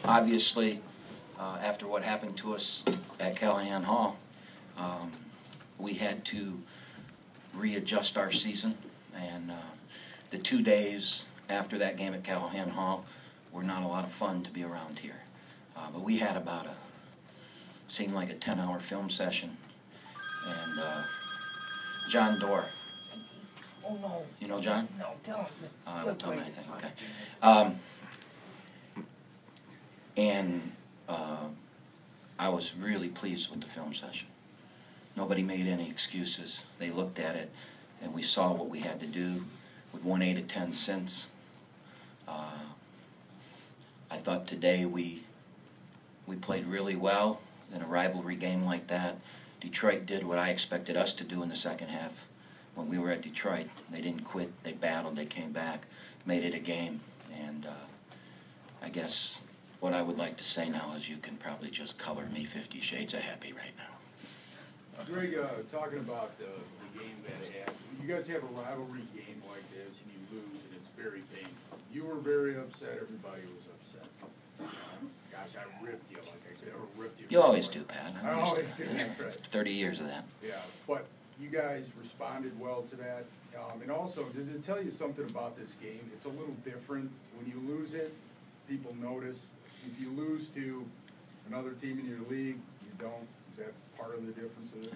Obviously, after what happened to us at Callahan Hall, we had to readjust our season, and the 2 days after that game at Callahan Hall were not a lot of fun to be around here. But we had about seemed like a 10-hour film session, and John Dorr. Oh, no. You know John? No, tell him. Don't tell me anything, okay. I was really pleased with the film session. Nobody made any excuses. They looked at it, and we saw what we had to do. We've won 8 of 10 since. I thought today we played really well in a rivalry game like that. Detroit did what I expected us to do in the second half. When we were at Detroit, they didn't quit. They battled. They came back, made it a game. And I guess what I would like to say now is you can probably just color me 50 Shades of Happy right now. Greg, talking about the game that had, you guys have a rivalry game like this and you lose and it's very painful. You were very upset. Everybody was upset. Gosh, I ripped you like I never ripped you. You always do, Pat. I always do. That's right. 30 years of that. Yeah, but you guys responded well to that. And also, does it tell you something about this game? It's a little different. When you lose it, people notice. If you lose to another team in your league, you don't. Is that part of the difference of it?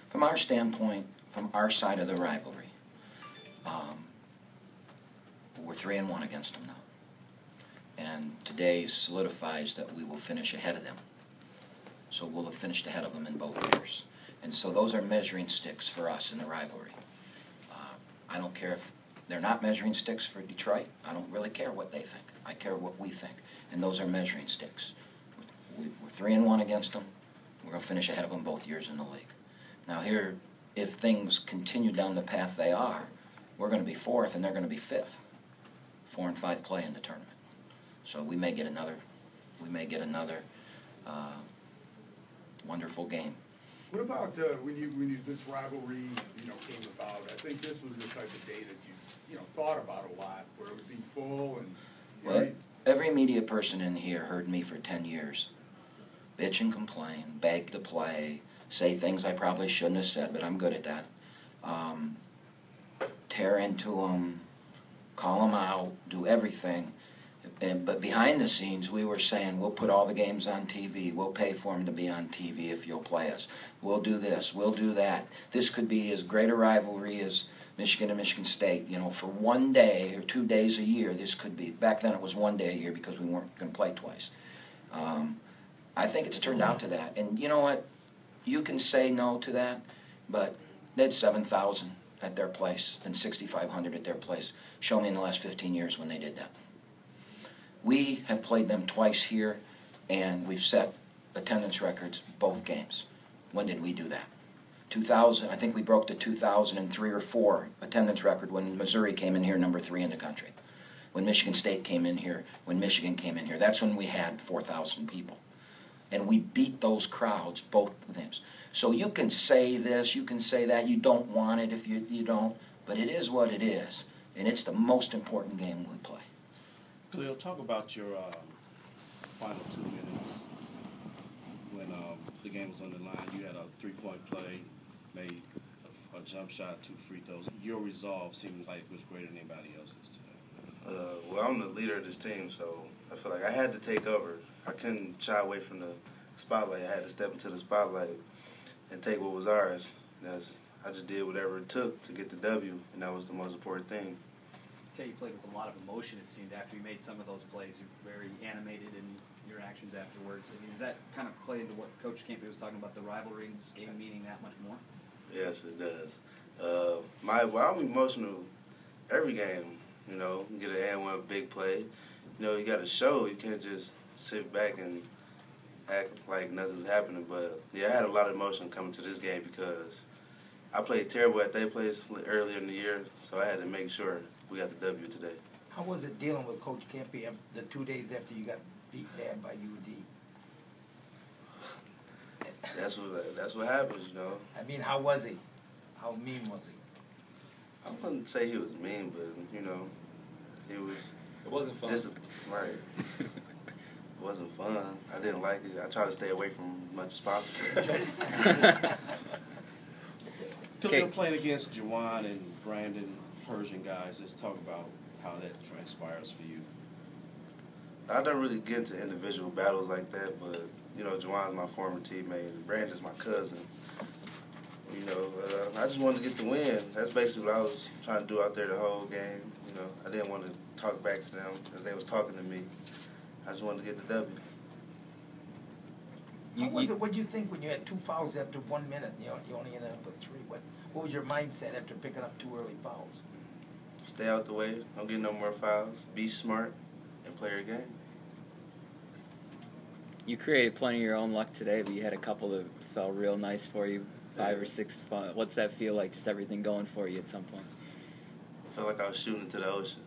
From our standpoint, from our side of the rivalry, we're 3-1 against them now. And today solidifies that we will finish ahead of them. So we'll have finished ahead of them in both years. And so those are measuring sticks for us in the rivalry. I don't care if they're not measuring sticks for Detroit. I don't really care what they think. I care what we think. And those are measuring sticks. We're 3-1 against them. We're going to finish ahead of them both years in the league. Now here, if things continue down the path they are, we're going to be 4th and they're going to be 5th. 4 and 5 play in the tournament. So we may get another wonderful game. What about when this rivalry came about? I think this was the type of day that you thought about a lot, where it would be full and. Well, every media person in here heard me for 10 years bitch and complain, beg to play, say things I probably shouldn't have said, but I'm good at that. Tear into them, call them out, do everything. But behind the scenes, we were saying, we'll put all the games on TV. We'll pay for them to be on TV if you'll play us. We'll do this. We'll do that. This could be as great a rivalry as Michigan and Michigan State. You know, for 1 day or 2 days a year, this could be. Back then it was 1 day a year because we weren't going to play twice. I think it's turned out to that. And you know what? You can say no to that, but they had 7,000 at their place and 6,500 at their place. Show me in the last 15 years when they did that. We have played them twice here, and we've set attendance records both games. When did we do that? 2000, I think we broke the 2003 or 4 attendance record when Missouri came in here number 3 in the country. When Michigan State came in here, when Michigan came in here. That's when we had 4,000 people. And we beat those crowds both games. So you can say this, you can say that, you don't want it if you don't, but it is what it is. And it's the most important game we play. Kahlil, talk about your final 2 minutes when the game was on the line. You had a 3-point play, made a jump shot, 2 free throws. Your resolve seems like it was greater than anybody else's today. Well, I'm the leader of this team, so I feel like I had to take over. I couldn't shy away from the spotlight. I had to step into the spotlight and take what was ours. I just did whatever it took to get the W, and that was the most important thing. You played with a lot of emotion, it seemed, after you made some of those plays. You're very animated in your actions afterwards. I mean, does that kind of play into what Coach Kampe was talking about, the rivalry in this game meaning that much more? Yes, it does. I'm emotional every game, you get an and one big play. You got to show. You can't just sit back and act like nothing's happening. But, yeah, I had a lot of emotion coming to this game because I played terrible at their place earlier in the year, so I had to make sure we got the W today. How was it dealing with Coach Kampe the 2 days after you got beat down by UD? That's what happens, I mean, how was he? How mean was he? I wouldn't say he was mean, but he was. It wasn't fun. Right. It wasn't fun. I didn't like it. I try to stay away from as much as possible. Kahlil, playing against Juwan and Brandon, Persian guys, let's talk about how that transpires for you. I don't really get into individual battles like that, but, you know, Juwan's my former teammate, and Brandon's my cousin. You know, I just wanted to get the win. That's basically what I was trying to do out there the whole game. You know, I didn't want to talk back to them because they was talking to me. I just wanted to get the W. What did you think when you had 2 fouls after 1 minute? You only ended up with 3. What was your mindset after picking up 2 early fouls? Stay out the way. Don't get no more fouls. Be smart and play your game. You created plenty of your own luck today, but you had a couple that felt real nice for you. 5 or 6 fun. What's that feel like? Just everything going for you at some point. I felt like I was shooting into the ocean.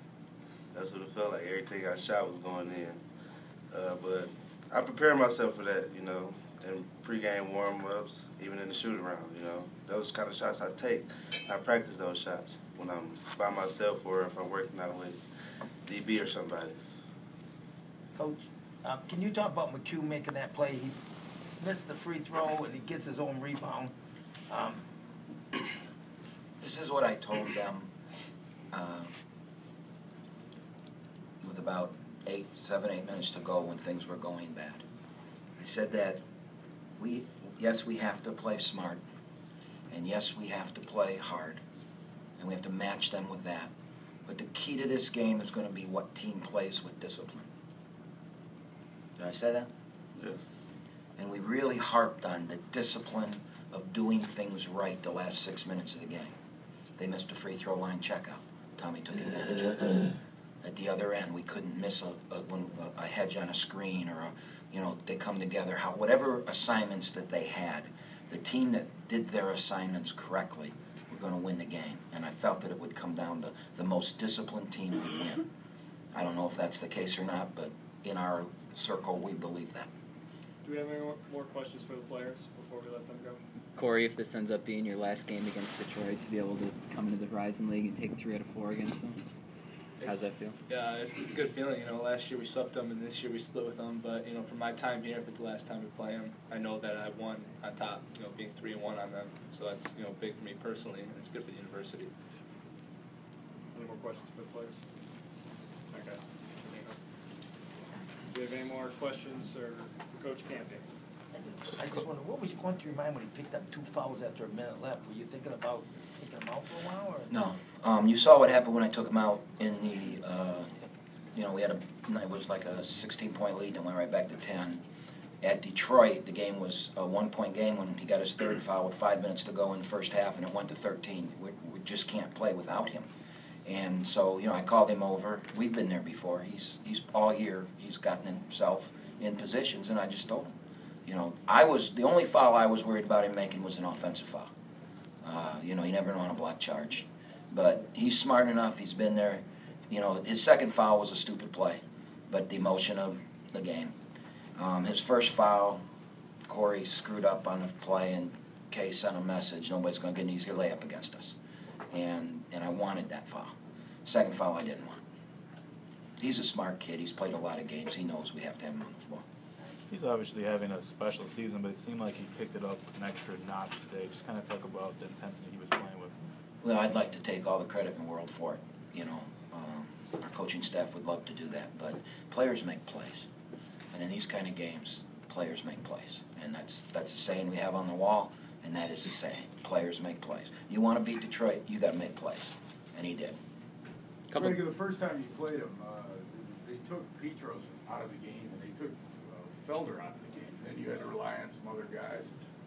That's what it felt like. Everything I shot was going in. But I prepared myself for that, you know, in pregame warm-ups, even in the shoot-around, you know. Those kind of shots I take. I practice those shots when I'm by myself or if I'm working out with DB or somebody. Coach, can you talk about McHugh making that play? He missed the free throw and he gets his own rebound. This is what I told them with about 7, 8 minutes to go when things were going bad. I said that yes, we have to play smart, and yes, we have to play hard, and we have to match them with that. But the key to this game is going to be what team plays with discipline. Did I say that? Yes. And we really harped on the discipline of doing things right the last 6 minutes of the game. They missed a free throw line checkout. Tommy took advantage of it. At the other end, we couldn't miss a hedge on a screen or they come together. Whatever assignments that they had, the team that did their assignments correctly were going to win the game. And I felt that it would come down to the most disciplined team would win. I don't know if that's the case or not, but in our circle, we believe that. Do we have any more questions for the players before we let them go? Corey, if this ends up being your last game against Detroit, to be able to come into the Horizon League and take 3 out of 4 against them, how's that feel? Yeah, it's a good feeling. Last year we swept them, and this year we split with them. But for my time here, if it's the last time we play them, I know that I won on top. Being 3-1 on them, so that's big for me personally, and it's good for the university. Any more questions for the players? Okay. Do you have any more questions for Coach Kampe? I just wonder, what was going through your mind when he picked up 2 fouls after a minute left? Were you thinking about taking him out for a while? Or? No. You saw what happened when I took him out in the, we had it was like a 16-point lead and went right back to 10. At Detroit, the game was a 1-point game when he got his 3rd foul with 5 minutes to go in the first half, and it went to 13. We just can't play without him. And so, I called him over. We've been there before. He's all year, he's gotten himself in positions, and I just told him. The only foul I was worried about him making was an offensive foul. You never know on a block charge. But he's smart enough, he's been there. His 2nd foul was a stupid play, but the emotion of the game. His first foul, Corey screwed up on the play, and Kay sent a message, nobody's going to get an easy layup against us. And I wanted that foul. 2nd foul I didn't want. He's a smart kid, he's played a lot of games, he knows we have to have him on the floor. He's obviously having a special season, but it seemed like he picked it up an extra notch today. Just kind of talk about the intensity he was playing with. Well, I'd like to take all the credit in the world for it. Our coaching staff would love to do that, but players make plays. And in these kind of games, players make plays. And that's a saying we have on the wall, and that is the saying. Players make plays. You want to beat Detroit, you got to make plays. And he did. Greg, the first time you played him, they took Petros out of the game, and they took Felder out of the game. Then you had to rely on some other guys.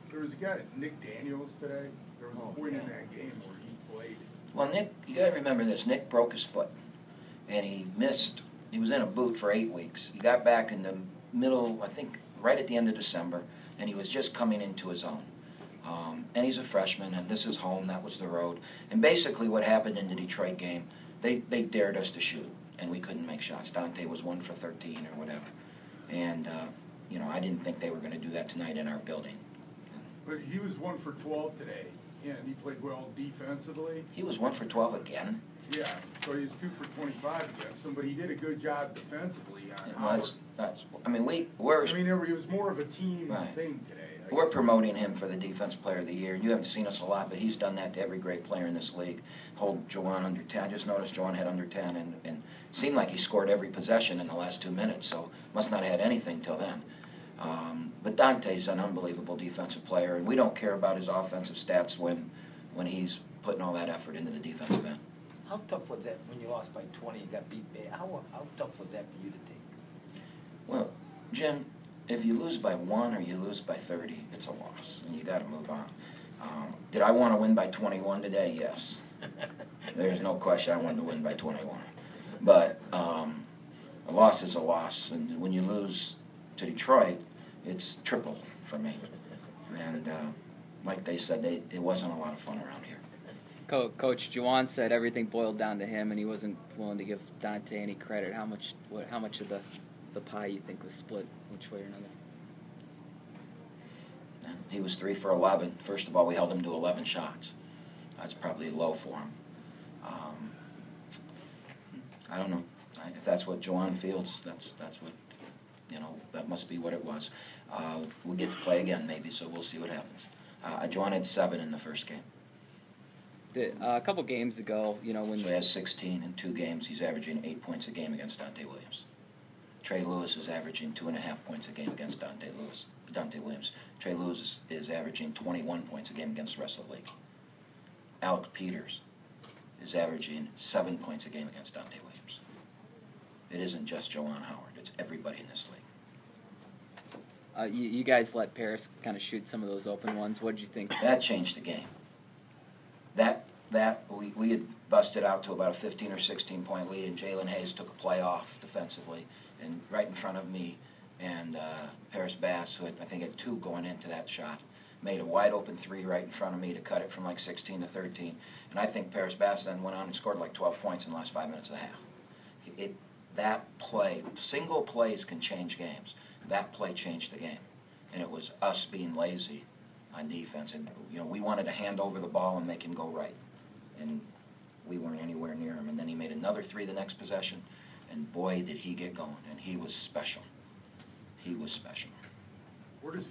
There was a guy, Nick Daniels, today. There was a point in that game where he played. Well, Nick, you got to remember this. Nick broke his foot, and he missed. He was in a boot for 8 weeks. He got back in the middle, I think, right at the end of December, and he was just coming into his own. And he's a freshman, and this is home. That was the road. And basically what happened in the Detroit game, they dared us to shoot, and we couldn't make shots. Dante was 1 for 13 or whatever. And, I didn't think they were going to do that tonight in our building. But he was 1 for 12 today, and he played well defensively. He was 1 for 12 again? Yeah, so he was 2 for 25 against him, but he did a good job defensively on Well, Howard. I mean, we're I mean, it was more of a team Right. thing today. I We're guess. promoting him for the Defense Player of the Year. You haven't seen us a lot, but he's done that to every great player in this league. Hold Jawan under 10. I just noticed Jawan had under 10, and seemed like he scored every possession in the last 2 minutes, so must not have had anything till then. But Dante's an unbelievable defensive player, and we don't care about his offensive stats when he's putting all that effort into the defensive end. How tough was that when you lost by 20, you got beat bad? How tough was that for you to take? Well, Jim, if you lose by 1 or you lose by 30, it's a loss, and you got to move on. Did I want to win by 21 today? Yes. There's no question I wanted to win by 21. But a loss is a loss, and when you lose to Detroit, it's triple for me. And like they said, it wasn't a lot of fun around here. Coach Juwan said everything boiled down to him, and he wasn't willing to give Dante any credit. How much of the pie you think was split which way or another? He was 3 for 11. First of all, we held him to 11 shots. That's probably low for him. I don't know. If that's what Juwan feels, that's what, that must be what it was. We'll get to play again maybe, so we'll see what happens. Juwan had 7 in the first game. A couple games ago, when So he has 16 in 2 games. He's averaging 8 points a game against Dante Williams. Trey Lewis is averaging 2.5 points a game against Dante Williams. Trey Lewis is averaging 21 points a game against the rest of the league. Alex Peters is averaging 7 points a game against Dante Williams. It isn't just Juwan Howard. It's everybody in this league. you guys let Paris kind of shoot some of those open ones. What did you think? That changed the game. We had busted out to about a 15 or 16 point lead, and Jalen Hayes took a play off defensively, and right in front of me, and Paris Bass, who I think had 2 going into that shot, made a wide open 3 right in front of me to cut it from like 16 to 13, and I think Paris Bass then went on and scored like 12 points in the last 5 minutes of the half. That play, single plays can change games. That play changed the game, and it was us being lazy on defense, and we wanted to hand over the ball and make him go right, and we weren't anywhere near him. And then he made another 3 the next possession, and boy did he get going, and he was special. He was special. Where does